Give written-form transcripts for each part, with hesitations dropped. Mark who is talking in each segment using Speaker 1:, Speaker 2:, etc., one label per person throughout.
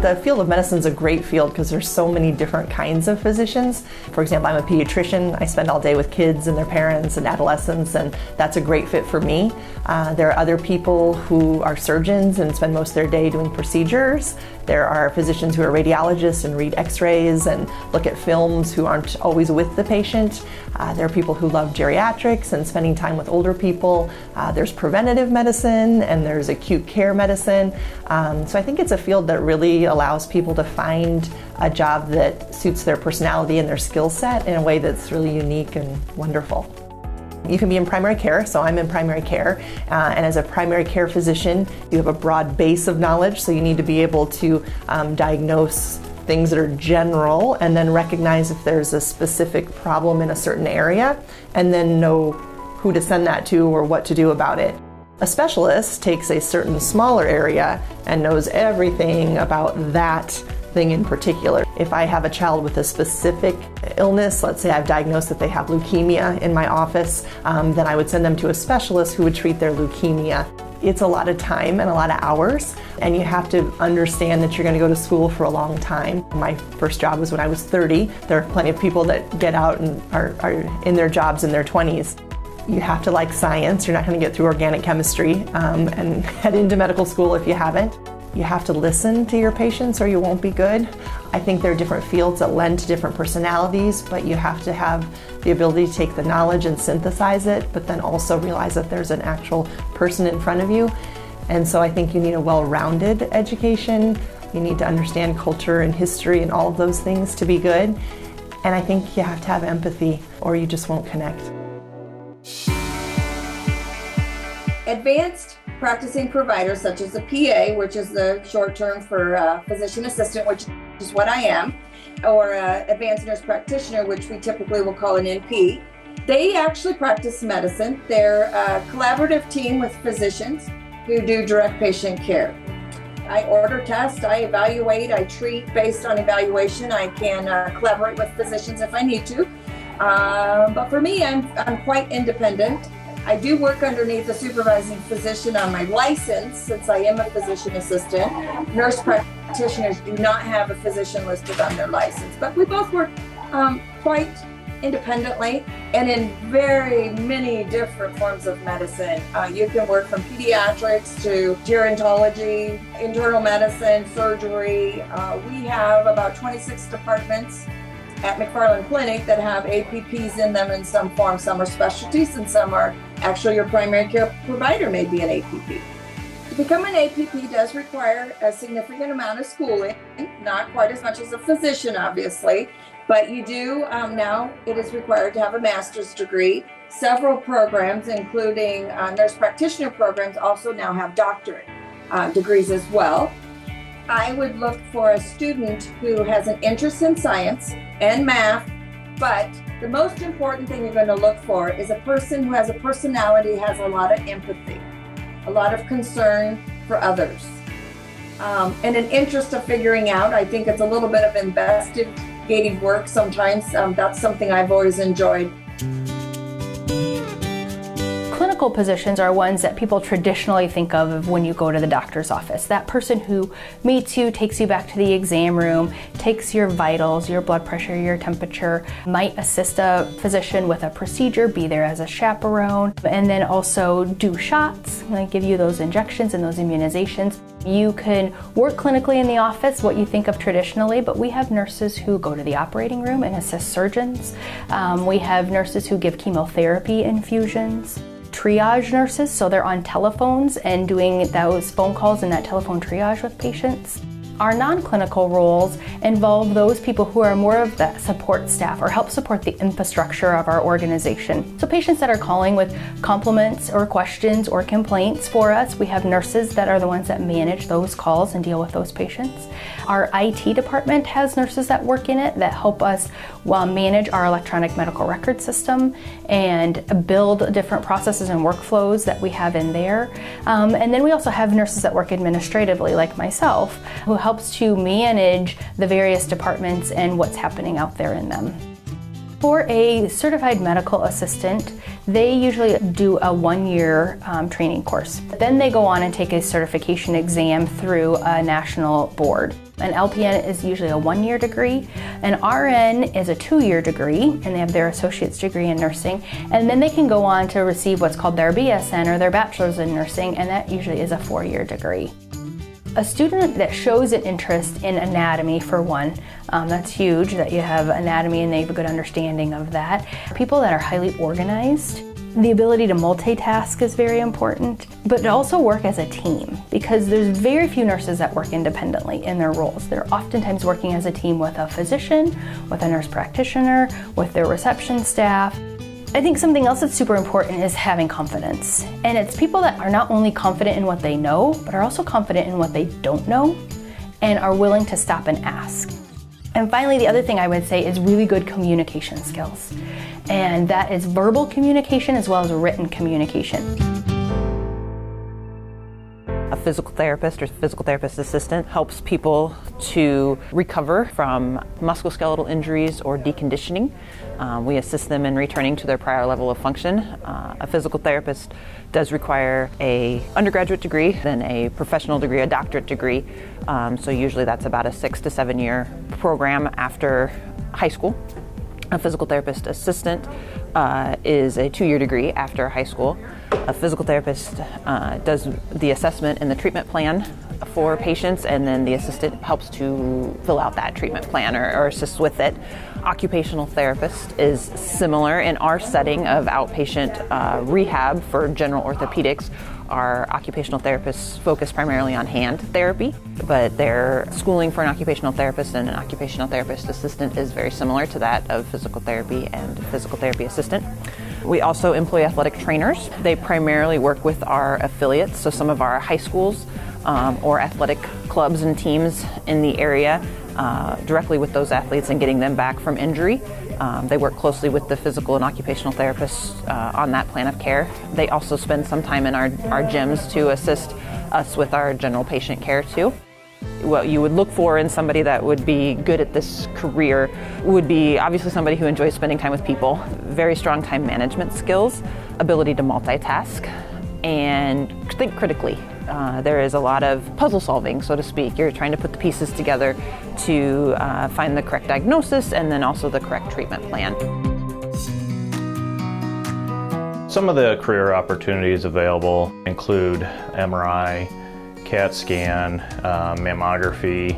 Speaker 1: The field of medicine is a great field because there's so many different kinds of physicians. For example, I'm a pediatrician. I spend all day with kids and their parents and adolescents, and that's a great fit for me. There are other people who are surgeons and spend most of their day doing procedures. There are physicians who are radiologists and read x-rays and look at films who aren't always with the patient. There are people who love geriatrics and spending time with older people. There's preventative medicine and there's acute care medicine. So I think it's a field that really allows people to find a job that suits their personality and their skill set in a way that's really unique and wonderful. You can be in primary care, so I'm in primary care, and as a primary care physician, you have a broad base of knowledge, so you need to be able to diagnose things that are general and then recognize if there's a specific problem in a certain area and then know who to send that to or what to do about it. A specialist takes a certain smaller area and knows everything about that thing in particular. If I have a child with a specific illness, let's say I've diagnosed that they have leukemia in my office, then I would send them to a specialist who would treat their leukemia. It's a lot of time and a lot of hours, and you have to understand that you're going to go to school for a long time. My first job was when I was 30. There are plenty of people that get out and are in their jobs in their 20s. You have to like science. You're not going to get through organic chemistry and head into medical school if you haven't. You have to listen to your patients or you won't be good. I think there are different fields that lend to different personalities, but you have to have the ability to take the knowledge and synthesize it, but then also realize that there's an actual person in front of you. And so I think you need a well-rounded education. You need to understand culture and history and all of those things to be good. And I think you have to have empathy or you just won't connect.
Speaker 2: Advanced practicing providers such as a PA, which is the short term for physician assistant, which is what I am, or advanced nurse practitioner, which we typically will call an NP. They actually practice medicine. They're a collaborative team with physicians who do direct patient care. I order tests, I evaluate, I treat based on evaluation. I can collaborate with physicians if I need to. But for me, I'm quite independent. I do work underneath a supervising physician on my license since I am a physician assistant. Nurse practitioners do not have a physician listed on their license, but we both work quite independently and in very many different forms of medicine. You can work from pediatrics to gerontology, internal medicine, surgery. We have about 26 departments at McFarland Clinic that have APPs in them in some form. Some are specialties and some are actually your primary care provider may be an APP. To become an APP does require a significant amount of schooling, not quite as much as a physician obviously, but you do now it is required to have a master's degree. Several programs, including nurse practitioner programs, also now have doctorate degrees as well. I would look for a student who has an interest in science and math, but the most important thing you're going to look for is a person who has a personality, has a lot of empathy, a lot of concern for others, and an interest of figuring out. I think it's a little bit of investigative work sometimes. That's something I've always enjoyed.
Speaker 3: Clinical positions are ones that people traditionally think of when you go to the doctor's office. That person who meets you, takes you back to the exam room, takes your vitals, your blood pressure, your temperature, might assist a physician with a procedure, be there as a chaperone, and then also do shots, like give you those injections and those immunizations. You can work clinically in the office, what you think of traditionally, but we have nurses who go to the operating room and assist surgeons. We have nurses who give chemotherapy infusions. Triage nurses, so they're on telephones and doing those phone calls and that telephone triage with patients. Our non-clinical roles involve those people who are more of the support staff or help support the infrastructure of our organization. So patients that are calling with compliments or questions or complaints for us, we have nurses that are the ones that manage those calls and deal with those patients. Our IT department has nurses that work in it that help us manage our electronic medical record system and build different processes and workflows that we have in there. And then we also have nurses that work administratively, like myself, who helps to manage the various departments and what's happening out there in them. For a certified medical assistant, They usually do a 1-year training course. Then they go on and take a certification exam through a national board. An LPN is usually a 1-year degree. An RN is a 2-year degree, and they have their associate's degree in nursing. And then they can go on to receive what's called their BSN, or their bachelor's in nursing, and that usually is a 4-year degree. A student that shows an interest in anatomy, for one, that's huge that you have anatomy and they have a good understanding of that. People that are highly organized, the ability to multitask is very important, but to also work as a team, because there's very few nurses that work independently in their roles. They're oftentimes working as a team with a physician, with a nurse practitioner, with their reception staff. I think something else that's super important is having confidence. And it's people that are not only confident in what they know, but are also confident in what they don't know and are willing to stop and ask. And finally, the other thing I would say is really good communication skills. And that is verbal communication as well as written communication.
Speaker 4: A physical therapist or physical therapist assistant helps people to recover from musculoskeletal injuries or deconditioning. We assist them in returning to their prior level of function. A physical therapist does require an undergraduate degree, then a professional degree, a doctorate degree. So usually that's about a 6 to 7 year program after high school. A physical therapist assistant is a 2-year degree after high school. A physical therapist does the assessment and the treatment plan for patients, and then the assistant helps to fill out that treatment plan or assist with it. Occupational therapist is similar in our setting of outpatient rehab for general orthopedics. Our occupational therapists focus primarily on hand therapy, but their schooling for an occupational therapist and an occupational therapist assistant is very similar to that of physical therapy and physical therapy assistant. We also employ athletic trainers. They primarily work with our affiliates, so some of our high schools or athletic clubs and teams in the area, directly with those athletes and getting them back from injury. They work closely with the physical and occupational therapists on that plan of care. They also spend some time in our gyms to assist us with our general patient care too. What you would look for in somebody that would be good at this career would be obviously somebody who enjoys spending time with people, very strong time management skills, ability to multitask, and think critically. There is a lot of puzzle solving, so to speak. You're trying to put the pieces together to find the correct diagnosis and then also the correct treatment plan.
Speaker 5: Some of the career opportunities available include MRI, CAT scan, mammography,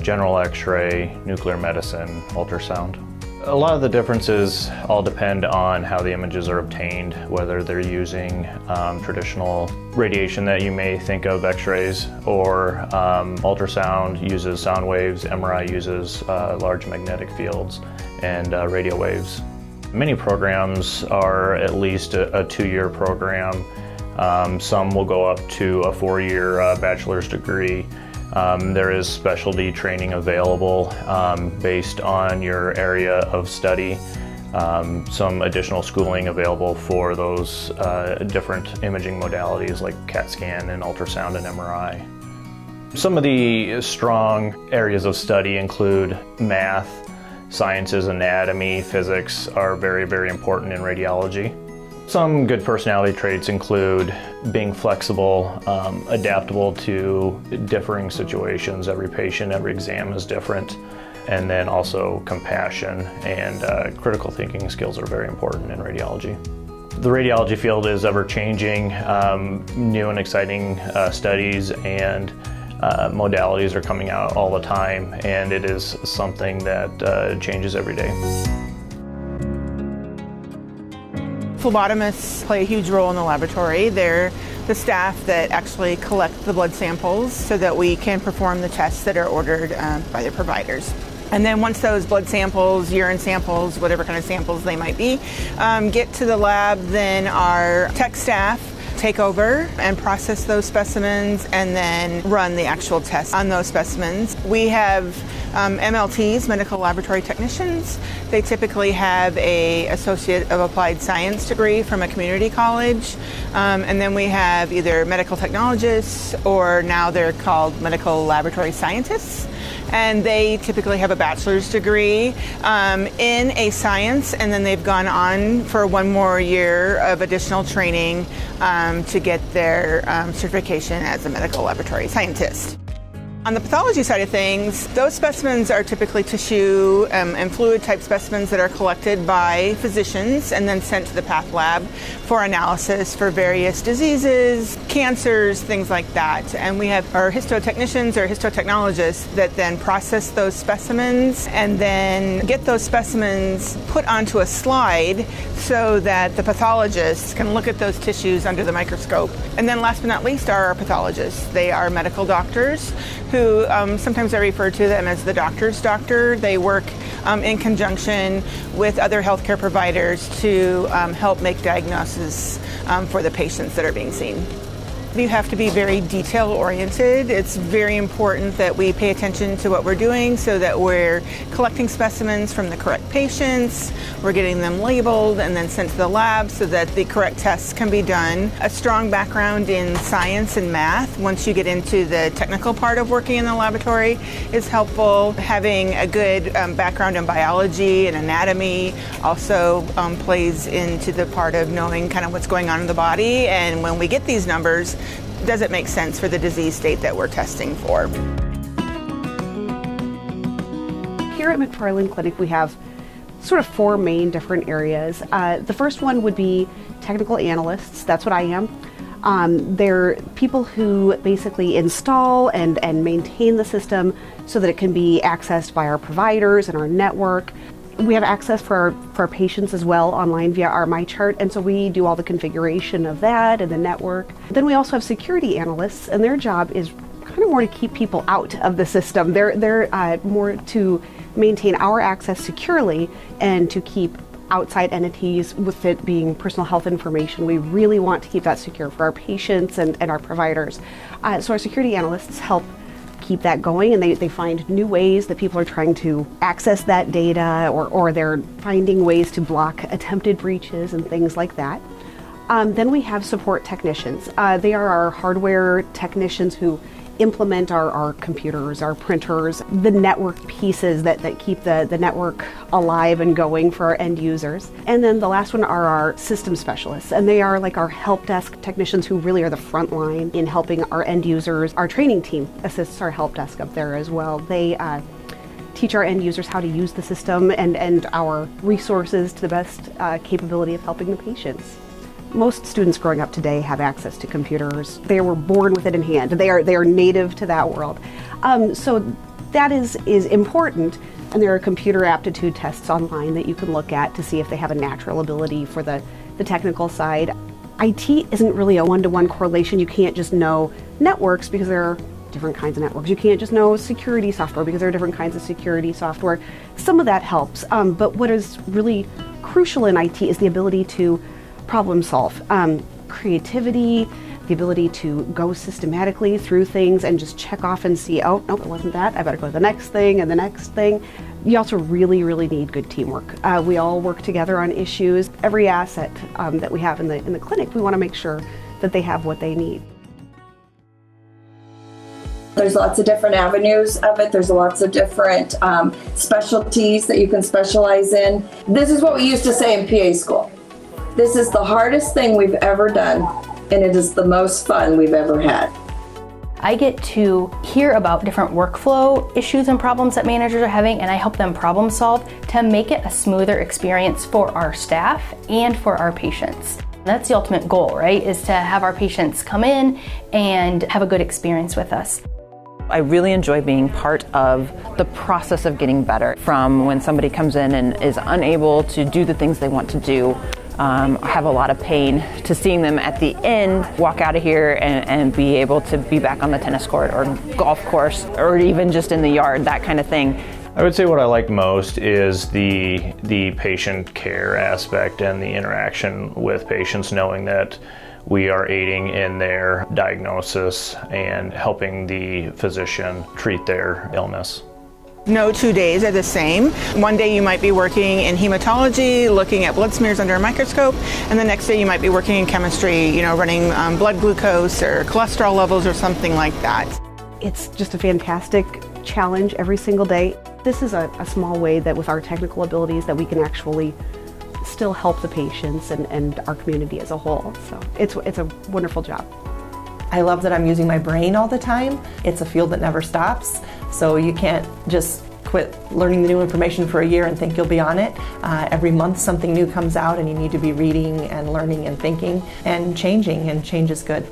Speaker 5: general x-ray, nuclear medicine, ultrasound. A lot of the differences all depend on how the images are obtained, whether they're using traditional radiation that you may think of, x-rays, or ultrasound uses sound waves, MRI uses large magnetic fields, and radio waves. Many programs are at least a 2-year program. Some will go up to a 4-year bachelor's degree. There is specialty training available based on your area of study. Some additional schooling available for those different imaging modalities like CAT scan and ultrasound and MRI. Some of the strong areas of study include math, sciences, anatomy, physics are very, very important in radiology. Some good personality traits include being flexible, adaptable to differing situations. Every patient, every exam is different. And then also compassion and critical thinking skills are very important in radiology. The radiology field is ever changing. New and exciting studies and modalities are coming out all the time, and it is something that changes every day.
Speaker 6: Phlebotomists play a huge role in the laboratory. They're the staff that actually collect the blood samples so that we can perform the tests that are ordered by the providers. And then once those blood samples, urine samples, whatever kind of samples they might be, get to the lab, then our tech staff take over and process those specimens and then run the actual tests on those specimens. We have MLTs, medical laboratory technicians. They typically have an Associate of Applied Science degree from a community college. And then we have either medical technologists, or now they're called medical laboratory scientists. and they typically have a bachelor's degree in a science, and then they've gone on for one more year of additional training to get their certification as a medical laboratory scientist. On the pathology side of things, those specimens are typically tissue and fluid type specimens that are collected by physicians and then sent to the path lab for analysis for various diseases, cancers, things like that. And we have our histotechnicians or histotechnologists that then process those specimens and then get those specimens put onto a slide so that the pathologists can look at those tissues under the microscope. And then last but not least are our pathologists. They are medical doctors who sometimes I refer to them as the doctor's doctor. They work in conjunction with other healthcare providers to help make diagnoses for the patients that are being seen. You have to be very detail oriented. It's very important that we pay attention to what we're doing so that we're collecting specimens from the correct patients, we're getting them labeled and then sent to the lab so that the correct tests can be done. A strong background in science and math, once you get into the technical part of working in the laboratory, is helpful. Having a good background in biology and anatomy also plays into the part of knowing kind of what's going on in the body, and when we get these numbers, does it make sense for the disease state that we're testing for?
Speaker 7: Here at McFarland Clinic, we have sort of four main different areas. The first one would be technical analysts. That's what I am. They're people who basically install and maintain the system so that it can be accessed by our providers and our network. We have access for our patients as well online via our MyChart, and so we do all the configuration of that and the network. Then we also have security analysts, and their job is kind of more to keep people out of the system. They're more to maintain our access securely and to keep outside entities, with it being personal health information. We really want to keep that secure for our patients and our providers. So our security analysts help keep that going, and they find new ways that people are trying to access that data, or they're finding ways to block attempted breaches and things like that. Then we have support technicians. They are our hardware technicians who implement our computers, our printers, the network pieces that keep the network alive and going for our end users. And then the last one are our system specialists, and they are like our help desk technicians who really are the front line in helping our end users. Our training team assists our help desk up there as well. They teach our end users how to use the system and our resources to the best capability of helping the patients. Most students growing up today have access to computers. They were born with it in hand. They are native to that world. So that is important, and there are computer aptitude tests online that you can look at to see if they have a natural ability for the technical side. IT isn't really a one-to-one correlation. You can't just know networks because there are different kinds of networks. You can't just know security software because there are different kinds of security software. Some of that helps, but what is really crucial in IT is the ability to problem solve, creativity, the ability to go systematically through things and just check off and see, oh, nope, it wasn't that. I better go to the next thing and the next thing. You also really, really need good teamwork. We all work together on issues. Every asset that we have in the clinic, we want to make sure that they have what they need.
Speaker 2: There's lots of different avenues of it. There's lots of different specialties that you can specialize in. This is what we used to say in PA school. This is the hardest thing we've ever done, and it is the most fun we've ever had.
Speaker 3: I get to hear about different workflow issues and problems that managers are having, and I help them problem solve to make it a smoother experience for our staff and for our patients. That's the ultimate goal, right? Is to have our patients come in and have a good experience with us.
Speaker 4: I really enjoy being part of the process of getting better, from when somebody comes in and is unable to do the things they want to do, have a lot of pain, to seeing them at the end walk out of here and be able to be back on the tennis court or golf course or even just in the yard, that kind of thing.
Speaker 5: I would say what I like most is the patient care aspect and the interaction with patients, knowing that we are aiding in their diagnosis and helping the physician treat their illness.
Speaker 6: No 2 days are the same. One day you might be working in hematology, looking at blood smears under a microscope, and the next day you might be working in chemistry, running blood glucose or cholesterol levels or something like that.
Speaker 7: It's just a fantastic challenge every single day. This is a small way that with our technical abilities that we can actually still help the patients and our community as a whole. So it's a wonderful job.
Speaker 1: I love that I'm using my brain all the time. It's a field that never stops, so you can't just quit learning the new information for a year and think you'll be on it. Every month something new comes out and you need to be reading and learning and thinking and changing, and change is good.